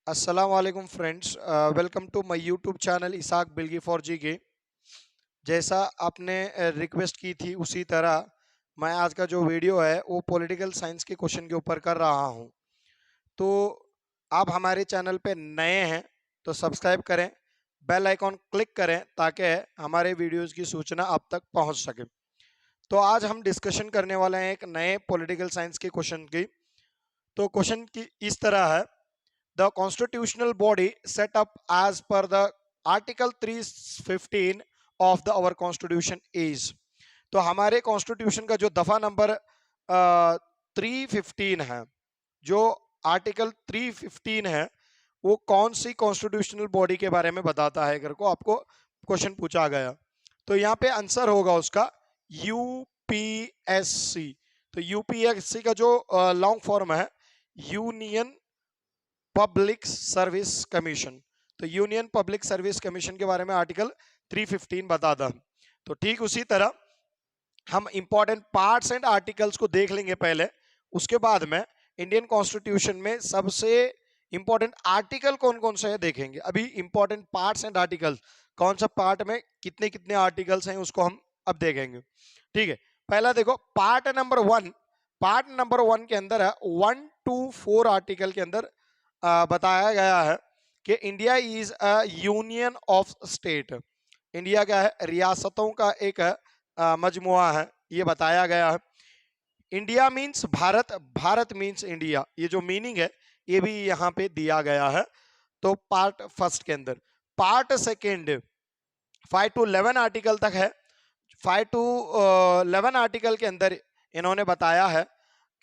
अस्सलाम वालेकुम friends, welcome to my YouTube channel Isak Bilgi for G K. जैसा आपने रिक्वेस्ट की थी उसी तरह मैं आज का जो वीडियो है वो पॉलिटिकल साइंस के क्वेश्चन के ऊपर कर रहा हूं। तो आप हमारे चैनल पे नए हैं तो सब्सक्राइब करें, बेल आइकॉन क्लिक करें ताकि हमारे वीडियोस की सूचना आप तक पहुंच सके। तो आज हम डिस्कशन करने वाले हैं एक नए पॉलिटिकल साइंस के क्वेश्चन की। तो क्वेश्चन की इस तरह है: the constitutional body set up as per the article 315 of the our constitution is। तो हमारे कॉन्स्टिट्यूशन का जो दफा नंबर 315 है, जो आर्टिकल 315 है, वो कौन सी कॉन्स्टिट्यूशनल बॉडी के बारे में बताता है अगर को आपको क्वेश्चन पूछा गया। तो यहाँ पे आंसर होगा उसका यूपीएससी। तो यूपीएससी का जो लॉन्ग फॉर्म है यूनियन पब्लिक सर्विस कमीशन। तो यूनियन पब्लिक सर्विस कमीशन के बारे में आर्टिकल 315 बताता। तो ठीक उसी तरह हम इंपॉर्टेंट पार्ट्स एंड आर्टिकल्स को देख लेंगे पहले, उसके बाद में इंडियन कॉन्स्टिट्यूशन में सबसे इंपॉर्टेंट आर्टिकल कौन कौन से है देखेंगे। अभी इंपॉर्टेंट पार्ट्स एंड आर्टिकल्स कौन सा पार्ट में कितने कितने आर्टिकल्स हैं उसको हम अब देखेंगे। ठीक है, पहला देखो पार्ट नंबर 1। पार्ट नंबर 1 के अंदर है 1 to 4 आर्टिकल के अंदर बताया गया है कि India is a union of state. India क्या है? रियासतों का एक मजमुआ है, ये बताया गया है। India means Bharat, Bharat means India, ये जो मीनिंग है ये भी यहाँ पे दिया गया है। तो पार्ट फर्स्ट के अंदर। पार्ट सेकेंड 5 to 11 आर्टिकल तक है। 5 to 11 आर्टिकल के अंदर इन्होंने बताया है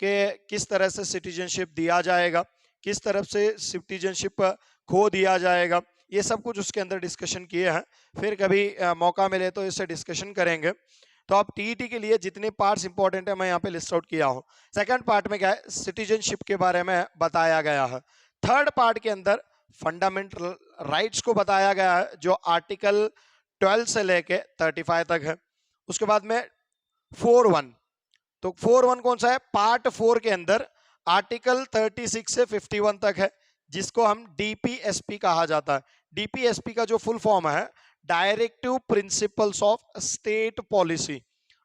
कि किस तरह से सिटीजनशिप दिया जाएगा, किस तरफ से सिटीजनशिप खो दिया जाएगा, ये सब कुछ उसके अंदर डिस्कशन किए हैं। फिर कभी मौका मिले तो इससे डिस्कशन करेंगे। तो अब टीईटी के लिए जितने पार्ट्स इंपॉर्टेंट है मैं यहाँ पे लिस्ट आउट किया हूँ। सेकंड पार्ट में क्या है? सिटीजनशिप के बारे में बताया गया है। थर्ड पार्ट के अंदर फंडामेंटल राइट्स को बताया गया है, जो आर्टिकल 12 से लेके 35 तक है। उसके बाद में 4(1). तो 4(1) कौन सा है? पार्ट 4 के अंदर आर्टिकल 36 से 51 तक है, जिसको हम डीपीएसपी कहा जाता है। डीपीएसपी का जो फुल फॉर्म है directive principles of state policy.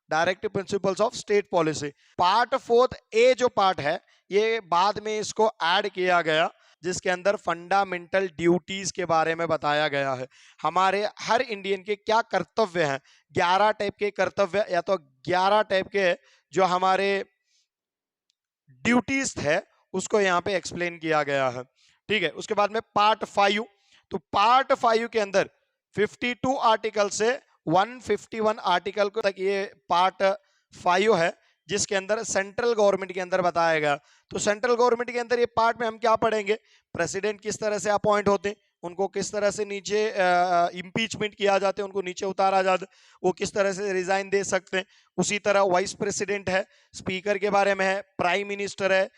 Directive principles of state policy. Part 4 ए जो पार्ट है ये बाद में इसको ऐड किया गया, जिसके अंदर फंडामेंटल ड्यूटीज के बारे में बताया गया है। हमारे हर इंडियन के क्या कर्तव्य हैं, 11 टाइप के कर्तव्य या तो 11 टाइप के जो हमारे ड्यूटीज है उसको यहाँ पे एक्सप्लेन किया गया है। ठीक है, उसके बाद में पार्ट 5। तो पार्ट 5 के अंदर 52 आर्टिकल से 151 आर्टिकल तक ये पार्ट 5 है, जिसके अंदर सेंट्रल गवर्नमेंट के अंदर बताया गया। तो सेंट्रल गवर्नमेंट के अंदर ये पार्ट में हम क्या पढ़ेंगे? प्रेसिडेंट किस तरह से अपॉइंट होते हैं, उनको किस तरह से नीचे इम्पीचमेंट किया जाता है, उनको नीचे उतारा जाता है, वो किस तरह से रिजाइन दे सकते हैं। उसी तरह वाइस प्रेसिडेंट है, स्पीकर के बारे में है, प्राइम मिनिस्टर है,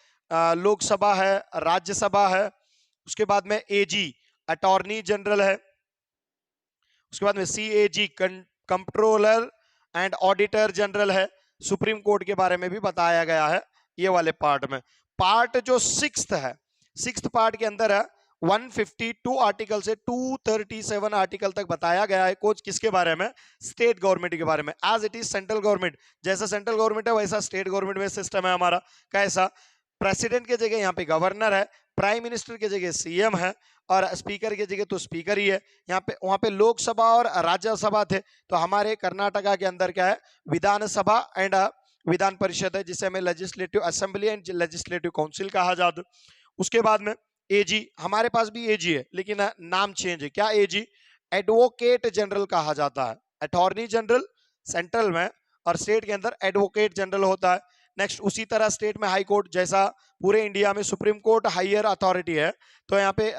लोकसभा है, राज्यसभा है। उसके बाद में एजी अटॉर्नी जनरल है। उसके बाद में CAG controller and auditor general है। सुप्रीम कोर्ट के बारे में भी बताया गया है ये वाले पार्ट में। पार्ट जो 6th है, 6th पार्ट के अंदर है 152 आर्टिकल से 237 आर्टिकल तक बताया गया है कुछ किसके बारे में? स्टेट गवर्नमेंट के बारे में। As it is central government, जैसा सेंट्रल गवर्नमेंट है वैसा स्टेट गवर्नमेंट में सिस्टम है हमारा। कैसा? प्रेसिडेंट की जगह यहाँ पे गवर्नर है, प्राइम मिनिस्टर की जगह सीएम है, और स्पीकर की जगह तो स्पीकर ही है। यहाँ पे वहां पे लोकसभा और राज्यसभा थे, तो हमारे कर्नाटका के अंदर क्या है? विधानसभा एंड विधान परिषद है, जिसे हमें legislative assembly and legislative council कहा जाता है। उसके बाद में एजी, हमारे पास भी एजी है लेकिन नाम चेंज है। क्या एजी? एडवोकेट जनरल कहा जाता है। अटॉर्नी जनरल सेंट्रल में और स्टेट के अंदर एडवोकेट जनरल होता है। नेक्स्ट उसी तरह स्टेट में हाई कोर्ट, जैसा पूरे इंडिया में सुप्रीम कोर्ट हायर अथॉरिटी है, तो यहाँ पे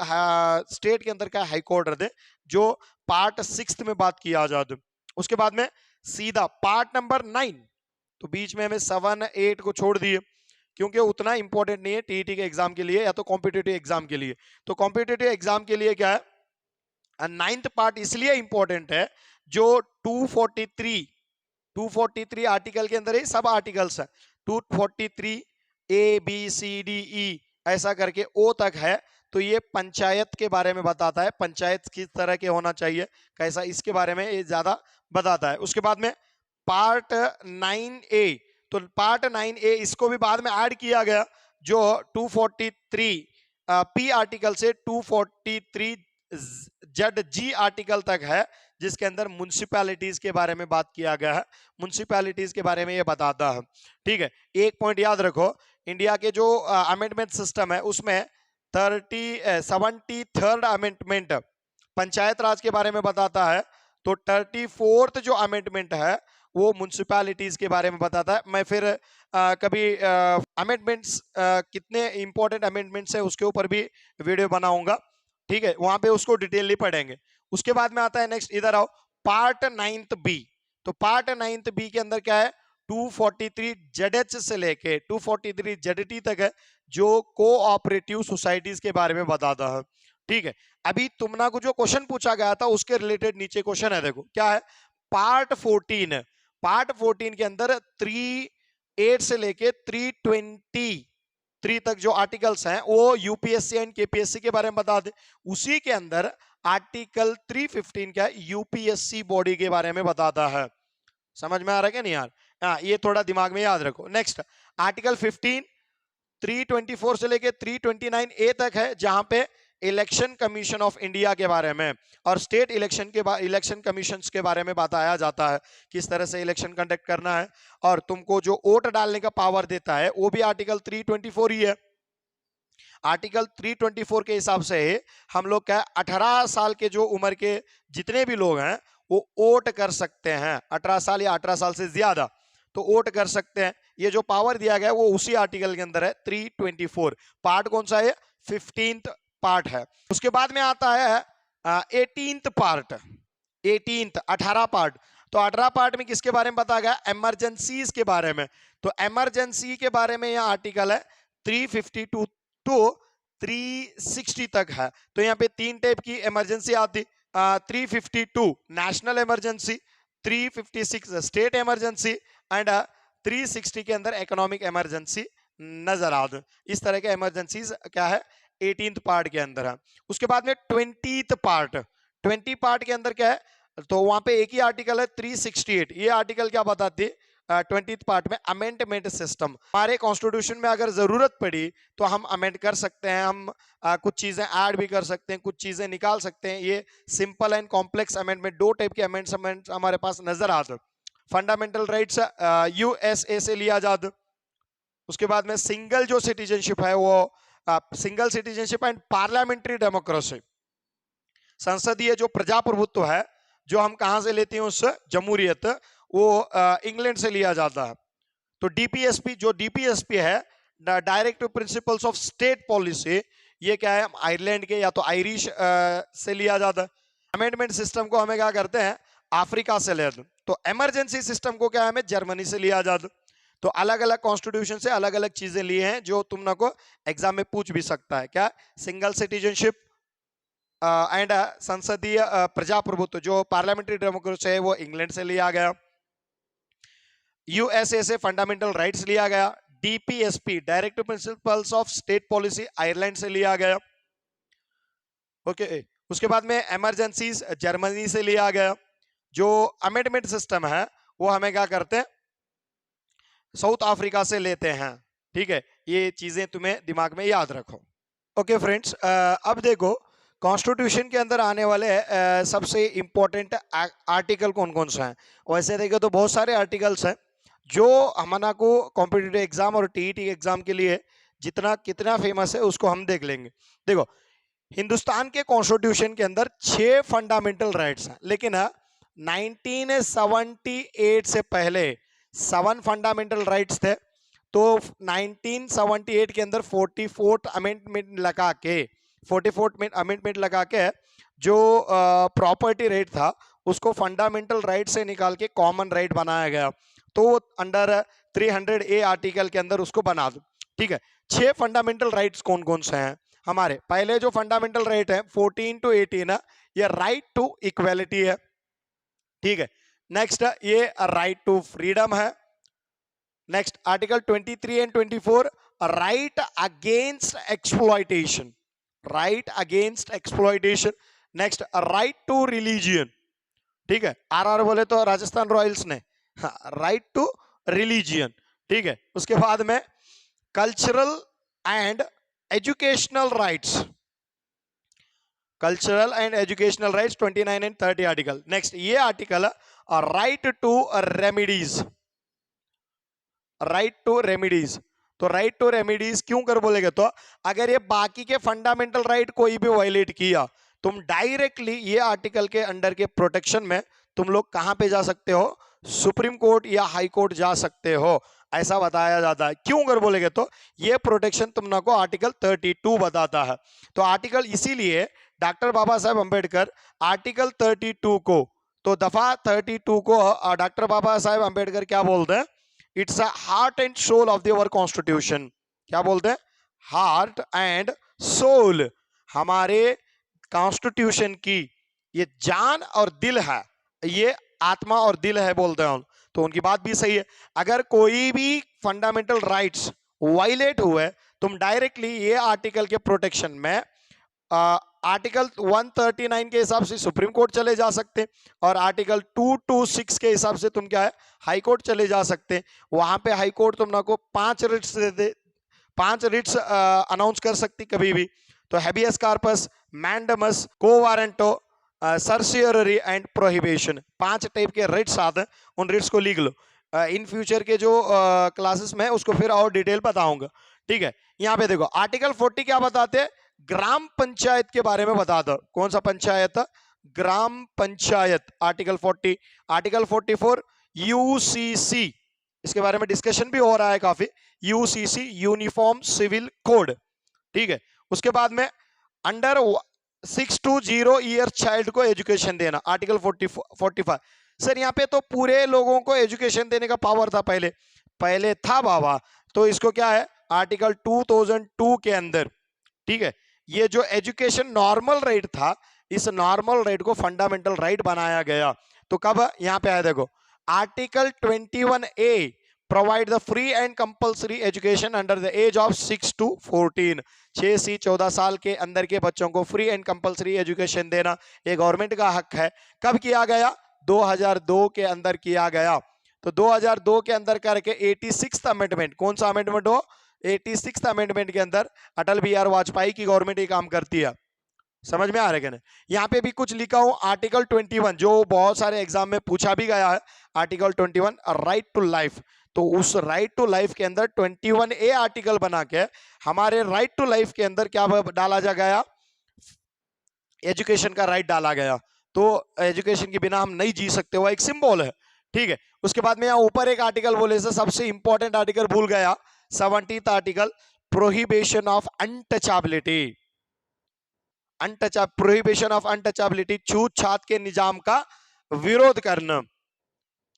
स्टेट के अंदर क्या हाई कोर्ट रहते, जो पार्ट 6 में बात किया जाता। उसके बाद में सीधा पार्ट नंबर 9। तो बीच में हमें 7, 8 को छोड़ दिए क्योंकि उतना इंपॉर्टेंट नहीं है टीईटी के एग्जाम के लिए या तो कॉम्पिटिटिव एग्जाम के लिए। तो कॉम्पिटिटिव एग्जाम के लिए क्या है? 9th पार्ट इसलिए इंपॉर्टेंट है, जो 243 आर्टिकल के अंदर ही सब आर्टिकल्स है। 243 A B C D E ऐसा करके ओ तक है। तो ये पंचायत के बारे में बताता है, पंचायत किस तरह के होना चाहिए, कैसा, इसके बारे में ये ज्यादा बताता है। उसके बाद में पार्ट 9A, तो पार्ट 9A इसको भी बाद में ऐड किया गया, जो 243 पी आर्टिकल से 243 ZG आर्टिकल तक है, जिसके अंदर म्युनिसिपैलिटीज के बारे में बात किया गया है, म्युनिसिपैलिटीज के बारे में ये बताता है। ठीक है, एक पॉइंट याद रखो, इंडिया के जो अमेंडमेंट सिस्टम है उसमें 73rd अमेंडमेंट पंचायत राज के बारे में बताता है, तो 34th जो अमेंडमेंट है वो म्युनिसिपैलिटीज के बारे में बताता है। मैं फिर कभी अमेंडमेंट्स कितने इंपॉर्टेंट अमेंडमेंट्स है उसके ऊपर भी वीडियो बनाऊंगा, ठीक है, वहां पे उसको डिटेलली पढ़ेंगे। उसके बाद में आता है नेक्स्ट, इधर आओ, पार्ट 9th बी। तो पार्ट 9th बी के अंदर क्या है, 243 ZH से लेके 243 ZT तक है, जो कोऑपरेटिव सोसाइटीज के बारे में बताता है। ठीक है, अभी तुमना को जो क्वेश्चन पूछा गया था उसके रिलेटेड नीचे क्वेश्चन है, देखो क्या है, पार्ट 14, पार्ट 14 के अंदर 38 से लेके 323 तक जो आर्टिकल्स हैं वो यूपीएससी एंड केपीएससी के बारे में बता दे। उसी के अंदर आर्टिकल 315 क्या यूपीएससी बॉडी के बारे में बताता है। समझ में आ रहा है क्या नहीं यार? हाँ, ये थोड़ा दिमाग में याद रखो। नेक्स्ट आर्टिकल 15 324 से लेके 329A तक है, जहां पे इलेक्शन कमीशन ऑफ इंडिया के बारे में और स्टेट इलेक्शन कमीशंस के बारे में बताया जाता है, किस तरह से इलेक्शन कंडक्ट करना है, और तुमको जो वोट डालने का पावर देता है वो भी आर्टिकल 324 ही है। आर्टिकल 324 के हिसाब से हम लोग क्या 18 साल के जो उम्र के जितने भी लोग हैं वो वोट कर सकते हैं, 18 साल या 18 साल से ज्यादा तो वोट कर सकते हैं। ये जो पावर दिया गया है वो उसी आर्टिकल के अंदर है, 324। पार्ट कौन सा है? 15th पार्ट है। उसके बाद में आता है 18th पार्ट, 18 पार्ट। तो 18 पार्ट में किसके बारे में बताया गया? इमरजेंसीज के बारे में। तो इमरजेंसी के बारे में यह आर्टिकल है 352 टू 360 तक है। तो यहाँ पे 3 टाइप की इमरजेंसी आती, 352 national emergency, 356 state emergency and 360 के अंदर इकोनॉमिक इमरजेंसी नजर आते। इस तरह के इमरजेंसीज क्या है 18th पार्ट के अंदर है। उसके बाद में 20th पार्ट, 20 पार्ट के अंदर क्या है, तो वहां पे एक ही आर्टिकल है 368। ये आर्टिकल क्या बताती है? 20th पार्ट में अमेंडमेंट सिस्टम। हमारे कॉन्स्टिट्यूशन में अगर जरूरत पड़ी तो हम अमेंड कर सकते हैं, हम कुछ चीजें ऐड भी कर सकते हैं, कुछ चीजें निकाल सकते हैं। ये simple and complex amendment, 2 type के अमेंडमेंट हमारे पास नजर आते। फंडामेंटल राइट्स यूएसए से लिया जाता। उसके बाद में सिंगल जो सिटीजनशिप है वो single citizenship and parliamentary democracy, संसदीय जो प्रजाप्रभुत्व है जो हम कहां से लेते हैं उससे, जमहूरियत, वो इंग्लैंड से लिया जाता है। तो डीपीएसपी, जो डीपीएसपी है directive principles of state policy, ये क्या है आयरलैंड के या तो आयरिश से लिया जाता है। अमेंडमेंट सिस्टम को हमें क्या करते हैं अफ्रीका से लेते हैं। तो इमरजेंसी सिस्टम को क्या हमें जर्मनी से लिया जाता। तो अलग अलग कॉन्स्टिट्यूशन से अलग अलग चीजें लिए हैं जो तुम ना को एग्जाम में पूछ भी सकता है। क्या? सिंगल सिटीजनशिप एंड संसदीय प्रजाप्रभुत्व, जो पार्लियामेंट्री डेमोक्रेसी है वो इंग्लैंड से लिया गया। यूएसए से फंडामेंटल राइट्स लिया गया। DPSP directive principles of state policy Ireland से लिया गया। ओके, उसके बाद में इमरजेंसीज जर्मनी से लिया गया। जो अमेंडमेंट सिस्टम है वो हमें क्या करते हैं साउथ अफ्रीका से लेते हैं। ठीक है, ये चीजें तुम्हें दिमाग में याद रखो। ओके फ्रेंड्स, अब देखो कॉन्स्टिट्यूशन के अंदर आने वाले सबसे इंपॉर्टेंट आर्टिकल कौन कौन सा है। वैसे देखो तो बहुत सारे आर्टिकल्स हैं जो हमारा को कॉम्पिटिटिव एग्जाम और टीईटी एग्जाम के लिए जितना कितना फेमस है उसको हम देख लेंगे। देखो हिंदुस्तान के कॉन्स्टिट्यूशन के अंदर 6 फंडामेंटल राइट्स हैं, लेकिन 1978 से पहले 7 फंडामेंटल राइट्स थे। तो 1978 के अंदर 44th अमेंडमेंट लगा के 44th अमेंडमेंट लगा के जो प्रॉपर्टी राइट था उसको फंडामेंटल राइट से निकाल के कॉमन राइट बनाया गया। तो अंडर 300A आर्टिकल के अंदर उसको बना दो। ठीक है, 6 फंडामेंटल राइट्स कौन कौन से हैं हमारे? पहले जो फंडामेंटल राइट है 14 to 18 है, ये राइट टू इक्वेलिटी है। ठीक है, नेक्स्ट ये राइट टू फ्रीडम है। Next article 23 and 24 right against exploitation, right against exploitation. Next right to religion, ठीक है, आरआर बोले तो राजस्थान रॉयल्स ने, राइट टू रिलीजियन, ठीक है। उसके बाद में cultural and educational rights, cultural and educational rights 29 and 30 article. Next ये article right to remedies, right to remedies. तो राइट टू रेमेडीज क्यों कर बोलेगे, तो अगर ये बाकी के फंडामेंटल राइट कोई भी वायलेट किया, तुम डायरेक्टली ये आर्टिकल के अंडर के प्रोटेक्शन में तुम लोग कहां पे जा सकते हो, सुप्रीम कोर्ट या हाई कोर्ट जा सकते हो, ऐसा बताया जाता है। क्यों कर बोलेगे, तो ये प्रोटेक्शन तुम को आर्टिकल 32 बताता है। तो आर्टिकल, इसीलिए डॉक्टर बाबा साहेब अंबेडकर आर्टिकल 32 को, तो दफा 32 को डॉक्टर बाबा साहेब अंबेडकर क्या बोलते हैं, it's a heart and soul of the constitution. क्या बोलते हैं, हार्ट एंड सोल, हमारे कॉन्स्टिट्यूशन की ये जान और दिल है, ये आत्मा और दिल है बोलते हैं। तो उनकी बात भी सही है। अगर कोई भी फंडामेंटल राइट्स वायलेट हुए, तुम डायरेक्टली ये आर्टिकल के प्रोटेक्शन में आर्टिकल 139 के हिसाब से सुप्रीम कोर्ट चले जा सकते, और आर्टिकल 226 के हिसाब से तुम क्या है, हाई कोर्ट चले जा सकते। वहां पे हाई कोर्ट तुम को 5 रिट्स दे दे, 5 रिट्स अनाउंस कर सकती कभी भी। तो habeas corpus, mandamus, quo warranto, certiorari and prohibition, 5 type के रिट्स आते हैं, उन रिट्स को लिख लो। इन फ्यूचर के जो क्लासेस में उसको फिर और डिटेल बताऊंगा, ठीक है। यहाँ पे देखो आर्टिकल 40 क्या बताते हैं, ग्राम पंचायत के बारे में बता दो। कौन सा पंचायत, ग्राम पंचायत, आर्टिकल 40। आर्टिकल 44 यूसीसी, इसके बारे में डिस्कशन भी हो रहा है काफी, यूसीसी यूनिफॉर्म सिविल कोड, ठीक है। उसके बाद में अंडर 6 to 0 ईयर चाइल्ड को एजुकेशन देना, आर्टिकल 45। सर यहाँ पे तो पूरे लोगों को एजुकेशन देने का पावर था पहले था बाबा, तो इसको क्या है, आर्टिकल 2002 के अंदर, ठीक है, ये जो एजुकेशन नॉर्मल राइट था, इस नॉर्मल राइट को फंडामेंटल राइट बनाया गया। तो कब यहाँ पे आया, देखो article 21A provide the free and compulsory education under the age of 6 to 14, 6 से 14 साल के अंदर के बच्चों को फ्री एंड कंपल्सरी एजुकेशन देना ये गवर्नमेंट का हक है। कब किया गया, 2002 के अंदर किया गया। तो 2002 के अंदर करके 86th अमेंडमेंट, कौन सा अमेंडमेंट हो, 86th अमेंडमेंट के अंदर अटल बिहारी वाजपेयी की गवर्नमेंट ये काम करती है। समझ में आ रहा है क्या नहीं? यहाँ पे भी कुछ लिखा हूं, आर्टिकल 21 जो बहुत सारे एग्जाम में पूछा भी गया है, आर्टिकल 21 राइट टू लाइफ। तो उस राइट टू लाइफ के अंदर 21A आर्टिकल बना के हमारे राइट टू लाइफ के अंदर क्या डाला जा गया, एजुकेशन का राइट डाला गया। तो एजुकेशन के बिना हम नहीं जी सकते, वो एक सिंबल है, ठीक है। उसके बाद में यहाँ ऊपर एक आर्टिकल बोले से सबसे इंपॉर्टेंट आर्टिकल भूल गया, 70th article, prohibition of untouchability, prohibition of untouchability, छूत छात के निजाम का विरोध करना।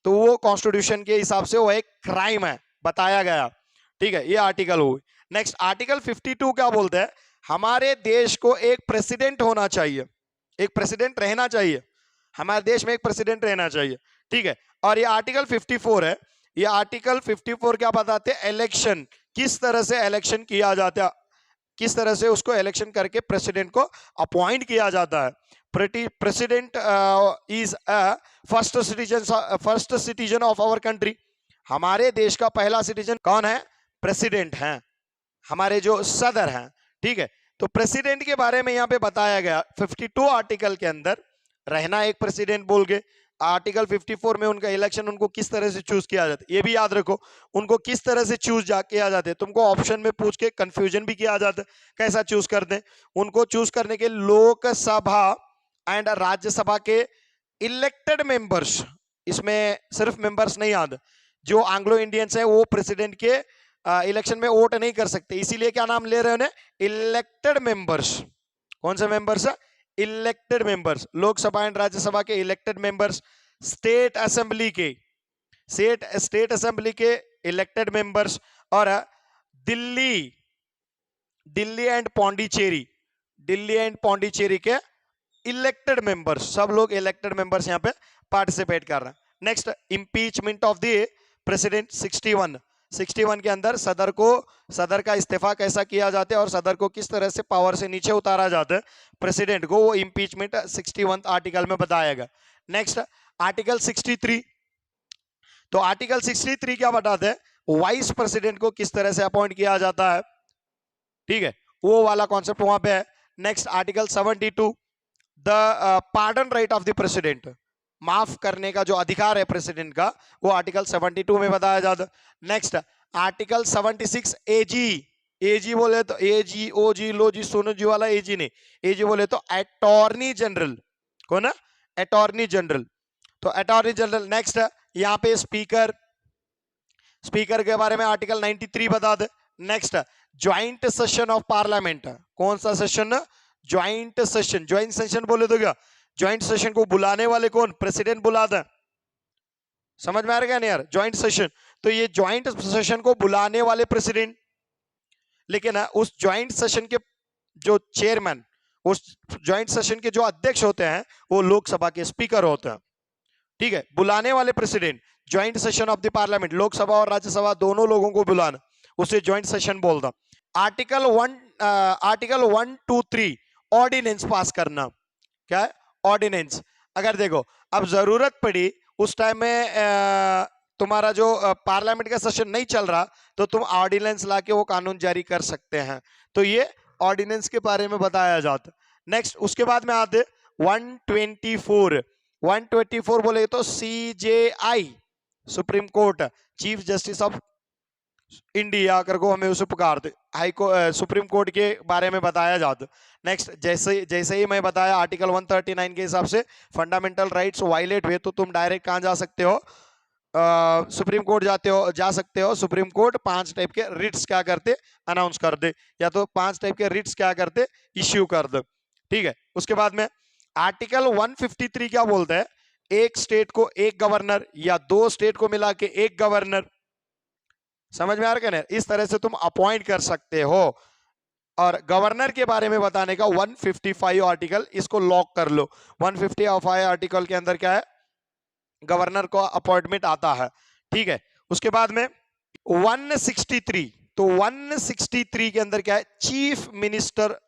तो वो कॉन्स्टिट्यूशन के हिसाब से वो एक क्राइम है, बताया गया, ठीक है। ये आर्टिकल हुई। नेक्स्ट आर्टिकल 52 क्या बोलते हैं, हमारे देश को एक प्रेसिडेंट होना चाहिए, एक प्रेसिडेंट रहना चाहिए, हमारे देश में एक प्रेसिडेंट रहना चाहिए, ठीक है। और ये आर्टिकल 54 है। ये आर्टिकल 54 क्या बताते हैं, इलेक्शन, किस तरह से इलेक्शन किया जाता है, किस तरह से उसको इलेक्शन करके प्रेसिडेंट को अपॉइंट किया जाता है। President is first citizen of our country, हमारे देश का पहला सिटीजन कौन है, प्रेसिडेंट हैं, हमारे जो सदर हैं, ठीक है। तो प्रेसिडेंट के बारे में यहाँ पे बताया गया 52 आर्टिकल के अंदर, रहना एक प्रेसिडेंट बोल के। आर्टिकल 54 में उनका इलेक्शन उनको किस तरह से चूज किया जाता है, ये भी याद रखो, उनको किस तरह से चूज किया जाता है। तुमको ऑप्शन में पूछ के कंफ्यूजन भी किया जाता है, कैसा चूज करते हैं। उनको चूज करने के लोकसभा एंड राज्यसभा के इलेक्टेड मेंबर्स, इसमें सिर्फ मेंबर्स नहीं आते, जो एंग्लो इंडियंस है वो प्रेसिडेंट के इलेक्शन में वोट नहीं कर सकते, इसीलिए क्या नाम ले रहे हैं, इलेक्टेड मेंबर्स। कौन से मेंबर्स है, elected members, Lok Sabha and Rajya Sabha के इलेक्टेड मेंबर्स, स्टेट असेंबली के इलेक्टेड मेंबर्स, और दिल्ली एंड पौंडीचेरी के इलेक्टेड मेंबर्स, सब लोग इलेक्टेड मेंबर्स यहाँ पे पार्टिसिपेट कर रहे हैं। Next, impeachment of the president 61, 61 के अंदर सदर का इस्तीफा कैसा किया जाता है और सदर को किस तरह से पावर से नीचे उतारा जाता है प्रेसिडेंट को, वो इंपीचमेंट 61 आर्टिकल में बताएगा। Next article 63। तो आर्टिकल 63 क्या बताते हैं, वाइस प्रेसिडेंट को किस तरह से अपॉइंट किया जाता है, ठीक है, वो वाला कॉन्सेप्ट वहां पे है। Next article 72, the pardon right of the president, माफ करने का जो अधिकार है प्रेसिडेंट का, वो आर्टिकल 72 में बताया जाता। नेक्स्ट आर्टिकल 76 एजी, एजी बोले तो एजी ओजी लोजी सोनोजी वाला एजी नहीं, एजी बोले तो अटॉर्नी जनरल, कौन है, अटॉर्नी जनरल, तो अटॉर्नी जनरल। नेक्स्ट यहाँ पे स्पीकर, स्पीकर के बारे में आर्टिकल 93 बता दे। Next joint session of parliament, कौन सा session, joint session, joint session बोले तो क्या, ज्वाइंट सेशन को बुलाने वाले कौन, प्रेसिडेंट बुलाता है, समझ में आ रहा है नहीं यार, ज्वाइंट सेशन, तो ये ज्वाइंट सेशन को बुलाने वाले प्रेसिडेंट, लेकिन उस ज्वाइंट सेशन के जो चेयरमैन, उस ज्वाइंट सेशन के जो अध्यक्ष होते हैं वो लोकसभा के स्पीकर होते हैं, ठीक है, बुलाने वाले president, joint session of the parliament, Lok Sabha और राज्यसभा दोनों लोगों को बुलाना, उसे ज्वाइंट सेशन बोलता। आर्टिकल 123 ऑर्डिनेंस पास करना, क्या है, ऑर्डिनेंस। अगर देखो अब जरूरत पड़ी उस टाइम में तुम्हारा जो पार्लियामेंट का सेशन नहीं चल रहा, तो तुम ऑर्डिनेंस लाके वो कानून जारी कर सकते हैं, तो ये ऑर्डिनेंस के बारे में बताया जाता। नेक्स्ट उसके बाद में आते 124, 124 बोले तो CJI, supreme court, chief justice of India करके हमें उसे पुकारते, हाई कोर्ट, सुप्रीम कोर्ट के बारे में बताया जाता। नेक्स्ट जैसे ही मैं बताया आर्टिकल 139 के हिसाब से फंडामेंटल राइट्स वायलेट हुए तो तुम डायरेक्ट कहां जा सकते हो, सुप्रीम कोर्ट जा सकते हो। सुप्रीम कोर्ट 5 टाइप के रिट्स क्या करते, अनाउंस कर दे, या तो 5 टाइप के रिट्स क्या करते, इश्यू कर दे, ठीक है। उसके बाद में आर्टिकल 153 क्या बोलता है, एक स्टेट को एक गवर्नर या 2 स्टेट को मिला के एक गवर्नर, समझ में आ रहा है, इस तरह से तुम अपॉइंट कर सकते हो। और गवर्नर के बारे में बताने का 155 आर्टिकल, इसको लॉक कर लो, 155 आर्टिकल के अंदर क्या है, गवर्नर को अपॉइंटमेंट आता है, ठीक है। उसके बाद में 163, तो 163 के अंदर क्या है, चीफ मिनिस्टर,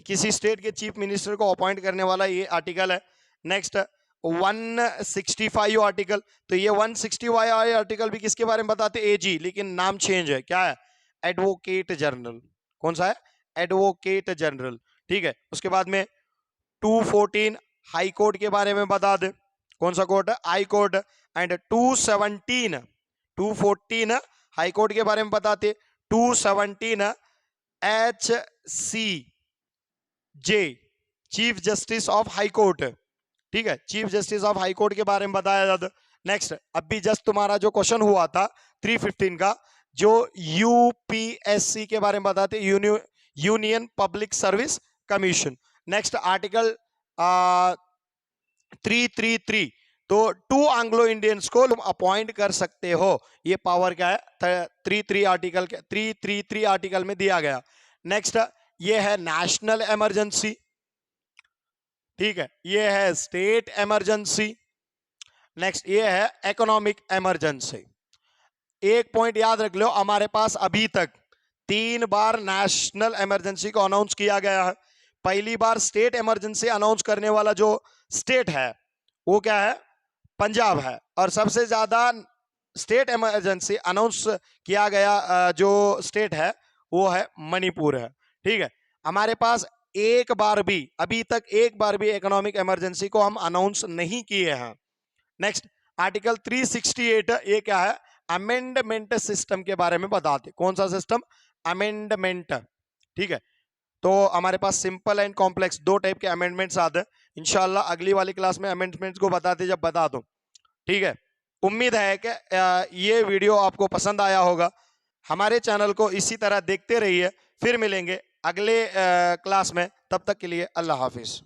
किसी स्टेट के चीफ मिनिस्टर को अपॉइंट करने वाला ये आर्टिकल है। नेक्स्ट 165 आर्टिकल, तो ये 165 आर्टिकल भी किसके बारे में बताते, एजी, लेकिन नाम चेंज है, क्या है, एडवोकेट जनरल, कौन सा है, एडवोकेट जनरल, ठीक है। उसके बाद में 214 हाई कोर्ट के बारे में बता दे, कौन सा कोर्ट है, high court. And 214 high court के बारे में बताते, 217 HCJ chief justice of high court, ठीक है, chief justice of high court के बारे में बताया जाता। नेक्स्ट अभी जस्ट तुम्हारा जो क्वेश्चन हुआ था 315 का, जो UPSC के बारे में बताते, union public service commission. Next article 333, तो 2 एंग्लो इंडियंस को तुम अपॉइंट कर सकते हो, ये पावर क्या है, 333 आर्टिकल में दिया गया। नेक्स्ट ये है नेशनल इमरजेंसी, ठीक है, ये है स्टेट इमरजेंसी। नेक्स्ट ये है इकोनॉमिक इमरजेंसी। एक पॉइंट याद रख लो, हमारे पास अभी तक 3 बार नेशनल इमरजेंसी को अनाउंस किया गया है। पहली बार स्टेट इमरजेंसी अनाउंस करने वाला जो स्टेट है वो क्या है, पंजाब है, और सबसे ज्यादा स्टेट इमरजेंसी अनाउंस किया गया जो स्टेट है वो है मणिपुर है, ठीक है। हमारे पास एक बार भी, अभी तक एक बार भी इकोनॉमिक इमरजेंसी को हम अनाउंस नहीं किए हैं। नेक्स्ट आर्टिकल 368, ये क्या है, अमेंडमेंट सिस्टम के बारे में बताते, कौन सा सिस्टम, अमेंडमेंट, ठीक है। तो हमारे पास सिंपल एंड कॉम्प्लेक्स 2 टाइप के अमेंडमेंट्स आते हैं। इंशाल्लाह अगली वाली क्लास में अमेंडमेंट्स को बताते जब बता दूं, ठीक है। उम्मीद है कि ये वीडियो आपको पसंद आया होगा। हमारे चैनल को इसी तरह देखते रहिए, फिर मिलेंगे अगले क्लास में, तब तक के लिए अल्लाह हाफिज।